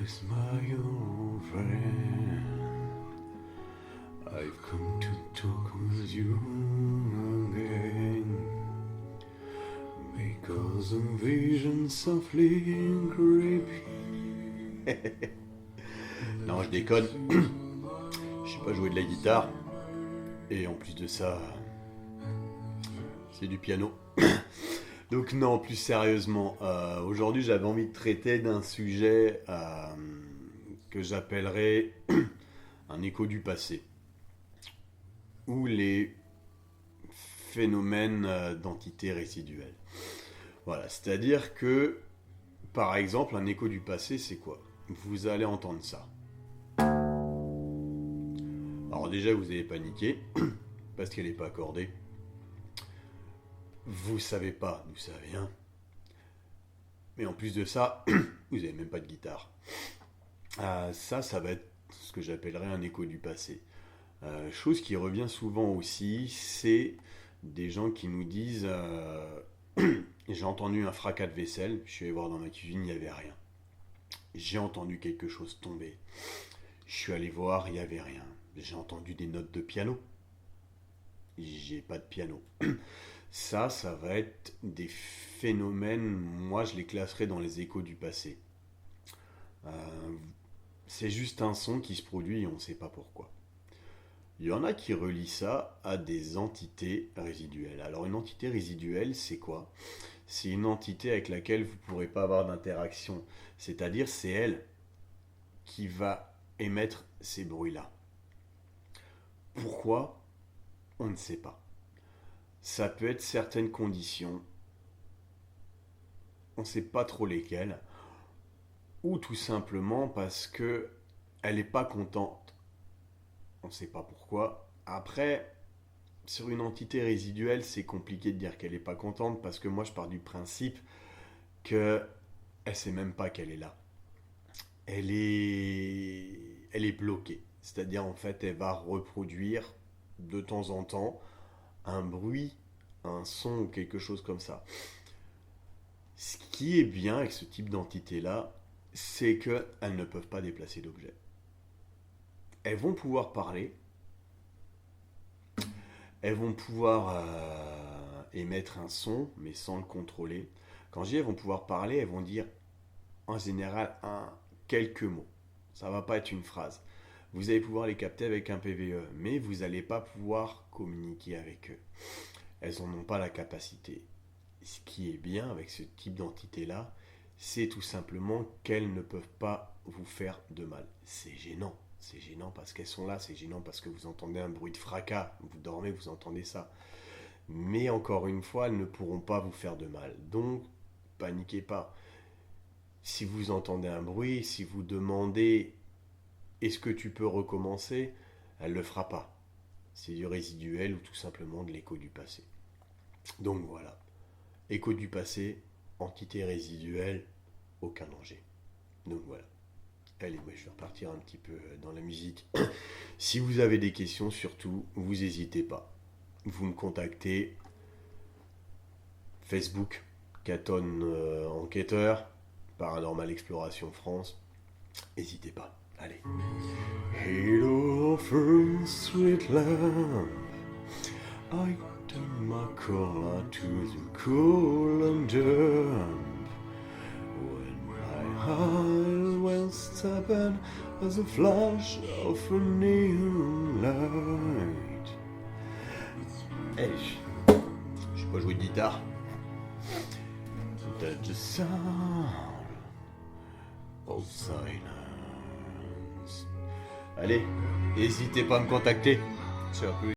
is my old friend. I've come to talk with you again, because a vision softly creeping. Non, je déconne. Je sais pas jouer de la guitare. Et en plus de ça, c'est du piano. Donc non, plus sérieusement, aujourd'hui j'avais envie de traiter d'un sujet que j'appellerais un écho du passé, ou les phénomènes d'entités résiduelles. Voilà, c'est-à-dire que, par exemple, un écho du passé, c'est quoi ? Vous allez entendre ça. Alors déjà, vous allez paniquer, parce qu'elle n'est pas accordée. Vous savez pas d'où ça vient. Mais en plus de ça, vous n'avez même pas de guitare. Ça va être ce que j'appellerais un écho du passé. Chose qui revient souvent aussi, c'est des gens qui nous disent j'ai entendu un fracas de vaisselle, je suis allé voir dans ma cuisine, il n'y avait rien. J'ai entendu quelque chose tomber. Je suis allé voir, il n'y avait rien. J'ai entendu des notes de piano. J'ai pas de piano. Ça va être des phénomènes, moi je les classerais dans les échos du passé. C'est juste un son qui se produit et on ne sait pas pourquoi. Il y en a qui relient ça à des entités résiduelles. Alors une entité résiduelle, c'est quoi ? C'est une entité avec laquelle vous ne pourrez pas avoir d'interaction. C'est-à-dire, c'est elle qui va émettre ces bruits-là. Pourquoi ? On ne sait pas. Ça peut être certaines conditions, on ne sait pas trop lesquelles, ou tout simplement parce que elle n'est pas contente. On ne sait pas pourquoi. Après, sur une entité résiduelle, c'est compliqué de dire qu'elle n'est pas contente, parce que moi je pars du principe qu'elle ne sait même pas qu'elle est là. Elle est bloquée. C'est-à-dire, en fait, elle va reproduire de temps en temps un bruit, un son ou quelque chose comme ça. Ce qui est bien avec ce type d'entité-là, c'est qu'elles ne peuvent pas déplacer d'objet. Elles vont pouvoir parler, elles vont pouvoir émettre un son, mais sans le contrôler. Quand je dis elles vont pouvoir parler, elles vont dire en général quelques mots. Ça ne va pas être une phrase. Vous allez pouvoir les capter avec un PVE, mais vous n'allez pas pouvoir communiquer avec eux. Elles n'en ont pas la capacité. Ce qui est bien avec ce type d'entité-là, c'est tout simplement qu'elles ne peuvent pas vous faire de mal. C'est gênant. C'est gênant parce qu'elles sont là, c'est gênant parce que vous entendez un bruit de fracas. Vous dormez, vous entendez ça. Mais encore une fois, elles ne pourront pas vous faire de mal. Donc, paniquez pas. Si vous entendez un bruit, si vous demandez « Est-ce que tu peux recommencer ?», elle ne le fera pas. C'est du résiduel ou tout simplement de l'écho du passé. Donc voilà. Écho du passé, entité résiduelle, aucun danger. Donc voilà. Allez, je vais repartir un petit peu dans la musique. Si vous avez des questions, surtout, vous n'hésitez pas. Vous me contactez. Facebook, Caton Enquêteur, Paranormal Exploration France. N'hésitez pas. Allez. Halo of a sweet lamp, I turn my collar to the cool and damp. When my eyes will step in as a flash of a neon light. Hey, je sais pas jouer de guitare. That's the sound of silence. Allez, n'hésitez pas à me contacter. Ciao, plus.